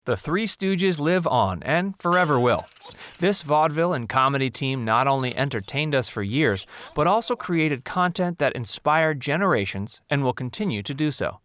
The Three Stooges live on and forever will. This vaudeville and comedy team not only entertained us for years, but also created content that inspired generations and will continue to do so.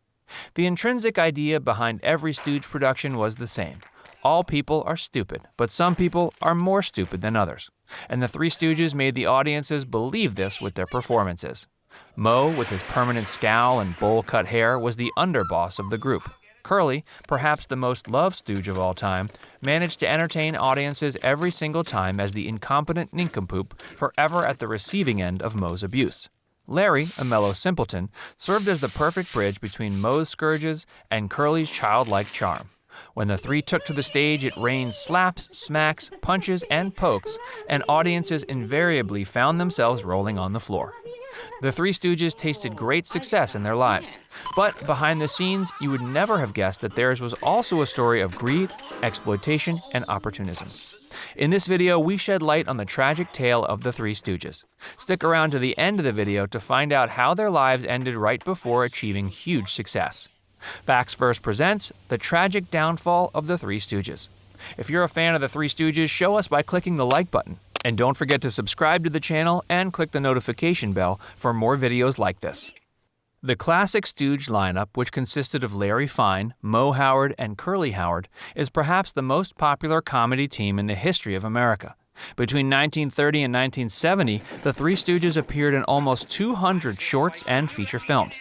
The intrinsic idea behind every Stooge production was the same. All people are stupid, but some people are more stupid than others. And the Three Stooges made the audiences believe this with their performances. Moe, with his permanent scowl and bowl-cut hair, was the underboss of the group. Curly, perhaps the most loved Stooge of all time, managed to entertain audiences every single time as the incompetent nincompoop, forever at the receiving end of Moe's abuse. Larry, a mellow simpleton, served as the perfect bridge between Moe's scourges and Curly's childlike charm. When the three took to the stage, it rained slaps, smacks, punches, and pokes, and audiences invariably found themselves rolling on the floor. The Three Stooges tasted great success in their lives, but behind the scenes, you would never have guessed that theirs was also a story of greed, exploitation, and opportunism. In this video, we shed light on the tragic tale of the Three Stooges. Stick around to the end of the video to find out how their lives ended right before achieving huge success. Facts First presents The Tragic Downfall of the Three Stooges. If you're a fan of the Three Stooges, show us by clicking the like button. And don't forget to subscribe to the channel and click the notification bell for more videos like this. The classic Stooge lineup, which consisted of Larry Fine, Moe Howard, and Curly Howard, is perhaps the most popular comedy team in the history of America. Between 1930 and 1970, the Three Stooges appeared in almost 200 shorts and feature films.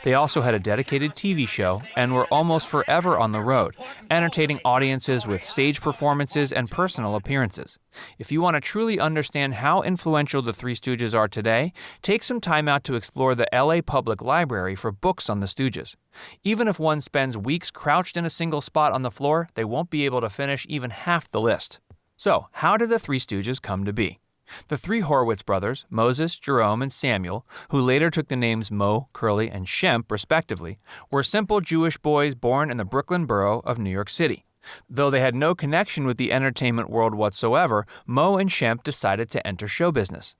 They also had a dedicated TV show and were almost forever on the road, entertaining audiences with stage performances and personal appearances. If you want to truly understand how influential the Three Stooges are today, take some time out to explore the LA Public Library for books on the Stooges. Even if one spends weeks crouched in a single spot on the floor, they won't be able to finish even half the list. So, how did the Three Stooges come to be? The three Horowitz brothers, Moses, Jerome, and Samuel, who later took the names Moe, Curly, and Shemp, respectively, were simple Jewish boys born in the Brooklyn borough of New York City. Though they had no connection with the entertainment world whatsoever, Moe and Shemp decided to enter show business.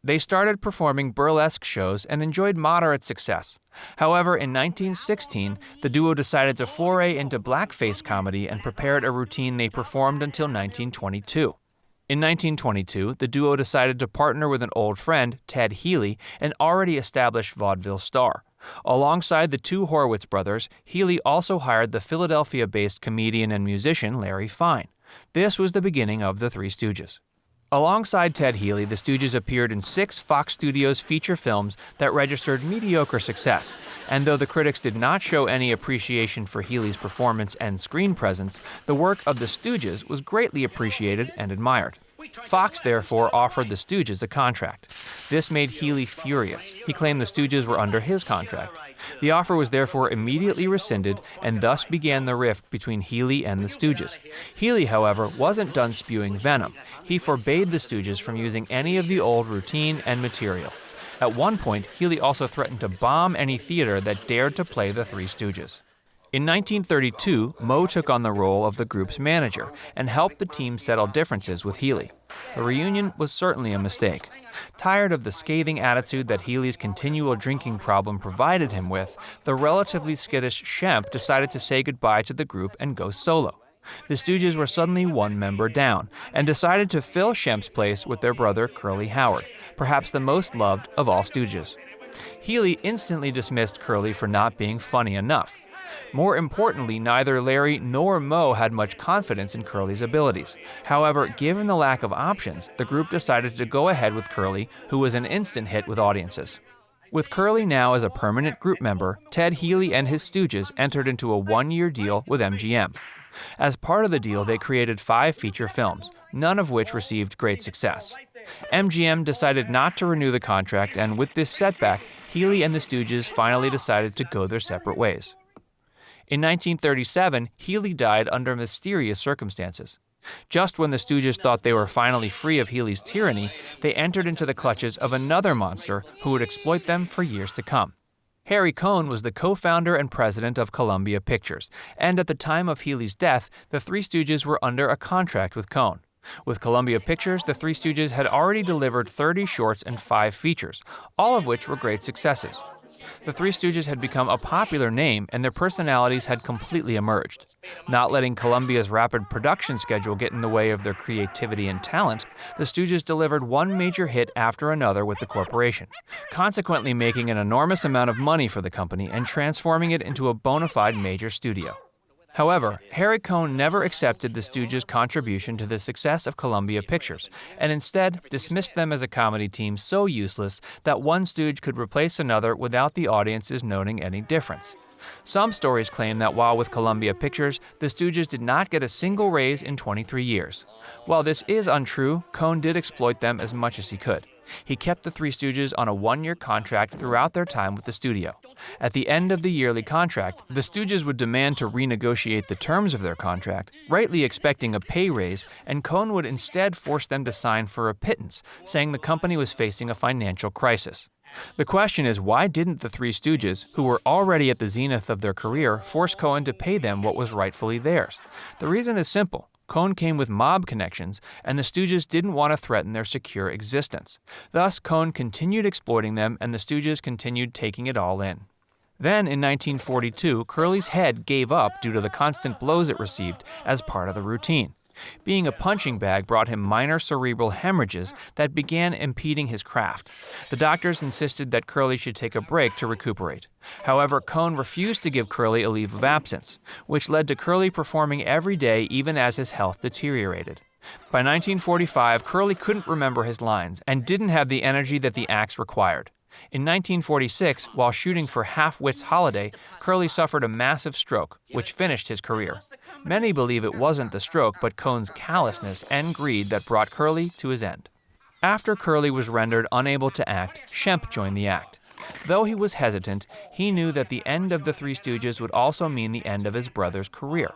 They started performing burlesque shows and enjoyed moderate success. However, in 1916, the duo decided to foray into blackface comedy and prepared a routine they performed until 1922. In 1922, the duo decided to partner with an old friend, Ted Healy, an already established vaudeville star. Alongside the two Horowitz brothers, Healy also hired the Philadelphia-based comedian and musician Larry Fine. This was the beginning of the Three Stooges. Alongside Ted Healy, the Stooges appeared in 6 Fox Studios feature films that registered mediocre success, and though the critics did not show any appreciation for Healy's performance and screen presence, the work of the Stooges was greatly appreciated and admired. Fox therefore offered the Stooges a contract. This made Healy furious. He claimed the Stooges were under his contract. The offer was therefore immediately rescinded, and thus began the rift between Healy and the Stooges. Healy, however, wasn't done spewing venom. He forbade the Stooges from using any of the old routine and material. At one point, Healy also threatened to bomb any theater that dared to play the Three Stooges. In 1932, Moe took on the role of the group's manager and helped the team settle differences with Healy. The reunion was certainly a mistake. Tired of the scathing attitude that Healy's continual drinking problem provided him with, the relatively skittish Shemp decided to say goodbye to the group and go solo. The Stooges were suddenly one member down and decided to fill Shemp's place with their brother Curly Howard, perhaps the most loved of all Stooges. Healy instantly dismissed Curly for not being funny enough. More importantly, neither Larry nor Moe had much confidence in Curly's abilities. However, given the lack of options, the group decided to go ahead with Curly, who was an instant hit with audiences. With Curly now as a permanent group member, Ted Healy and his Stooges entered into a one-year deal with MGM. As part of the deal, they created 5 feature films, none of which received great success. MGM decided not to renew the contract, and with this setback, Healy and the Stooges finally decided to go their separate ways. In 1937, Healy died under mysterious circumstances. Just when the Stooges thought they were finally free of Healy's tyranny, they entered into the clutches of another monster who would exploit them for years to come. Harry Cohn was the co-founder and president of Columbia Pictures, and at the time of Healy's death, the Three Stooges were under a contract with Cohn. With Columbia Pictures, the Three Stooges had already delivered 30 shorts and 5 features, all of which were great successes. The Three Stooges had become a popular name, and their personalities had completely emerged. Not letting Columbia's rapid production schedule get in the way of their creativity and talent, the Stooges delivered one major hit after another with the corporation, consequently making an enormous amount of money for the company and transforming it into a bona fide major studio. However, Harry Cohn never accepted the Stooges' contribution to the success of Columbia Pictures, and instead dismissed them as a comedy team so useless that one Stooge could replace another without the audiences noting any difference. Some stories claim that while with Columbia Pictures, the Stooges did not get a single raise in 23 years. While this is untrue, Cohn did exploit them as much as he could. He kept the Three Stooges on a one-year contract throughout their time with the studio. At the end of the yearly contract, the Stooges would demand to renegotiate the terms of their contract, rightly expecting a pay raise, and Cohn would instead force them to sign for a pittance, saying the company was facing a financial crisis. The question is, why didn't the Three Stooges, who were already at the zenith of their career, force Cohn to pay them what was rightfully theirs? The reason is simple. Cohn came with mob connections, and the Stooges didn't want to threaten their secure existence. Thus, Cohn continued exploiting them, and the Stooges continued taking it all in. Then, in 1942, Curly's head gave up due to the constant blows it received as part of the routine. Being a punching bag brought him minor cerebral hemorrhages that began impeding his craft. The doctors insisted that Curly should take a break to recuperate. However, Cohn refused to give Curly a leave of absence, which led to Curly performing every day even as his health deteriorated. By 1945, Curly couldn't remember his lines and didn't have the energy that the acts required. In 1946, while shooting for Half-Wit's Holiday, Curly suffered a massive stroke, which finished his career. Many believe it wasn't the stroke, but Cohn's callousness and greed that brought Curly to his end. After Curly was rendered unable to act, Shemp joined the act. Though he was hesitant, he knew that the end of the Three Stooges would also mean the end of his brother's career.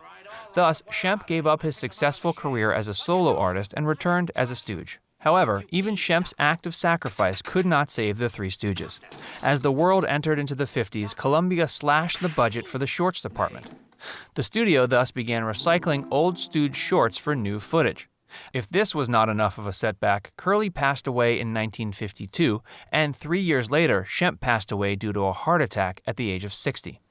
Thus, Shemp gave up his successful career as a solo artist and returned as a Stooge. However, even Shemp's act of sacrifice could not save the Three Stooges. As the world entered into the 50s, Columbia slashed the budget for the shorts department. The studio thus began recycling old Stooge shorts for new footage. If this was not enough of a setback, Curly passed away in 1952, and 3 years later, Shemp passed away due to a heart attack at the age of 60.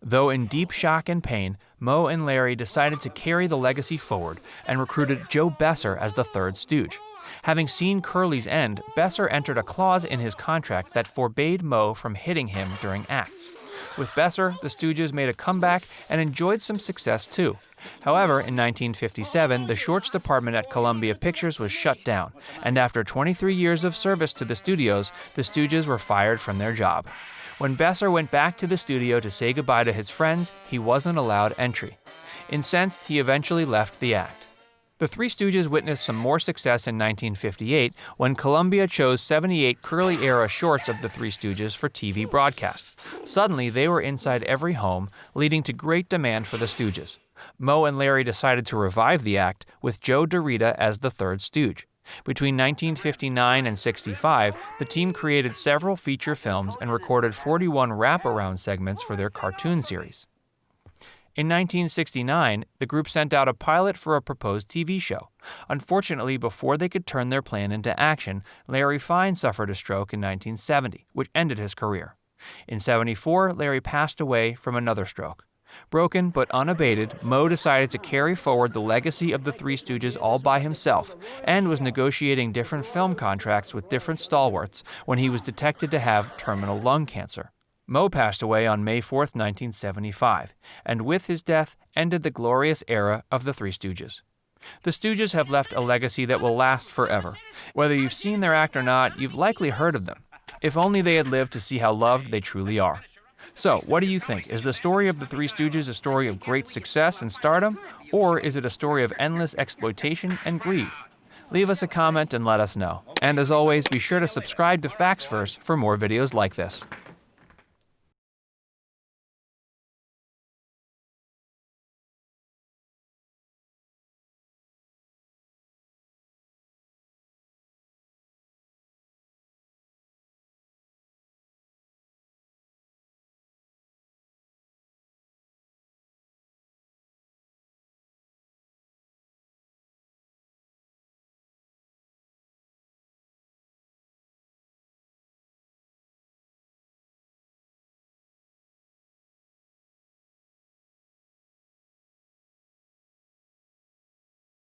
Though in deep shock and pain, Moe and Larry decided to carry the legacy forward and recruited Joe Besser as the third Stooge. Having seen Curly's end, Besser entered a clause in his contract that forbade Moe from hitting him during acts. With Besser, the Stooges made a comeback and enjoyed some success too. However, in 1957, the shorts department at Columbia Pictures was shut down, and after 23 years of service to the studios, the Stooges were fired from their job. When Besser went back to the studio to say goodbye to his friends, he wasn't allowed entry. Incensed, he eventually left the act. The Three Stooges witnessed some more success in 1958 when Columbia chose 78 Curly-era shorts of the Three Stooges for TV broadcast. Suddenly, they were inside every home, leading to great demand for the Stooges. Moe and Larry decided to revive the act, with Joe DeRita as the third Stooge. Between 1959 and 65, the team created several feature films and recorded 41 wraparound segments for their cartoon series. In 1969, the group sent out a pilot for a proposed TV show. Unfortunately, before they could turn their plan into action, Larry Fine suffered a stroke in 1970, which ended his career. In 74, Larry passed away from another stroke. Broken but unabated, Moe decided to carry forward the legacy of the Three Stooges all by himself and was negotiating different film contracts with different stalwarts when he was detected to have terminal lung cancer. Moe passed away on May 4, 1975, and with his death ended the glorious era of the Three Stooges. The Stooges have left a legacy that will last forever. Whether you've seen their act or not, you've likely heard of them. If only they had lived to see how loved they truly are. So, what do you think? Is the story of the Three Stooges a story of great success and stardom, or is it a story of endless exploitation and greed? Leave us a comment and let us know. And as always, be sure to subscribe to Facts First for more videos like this.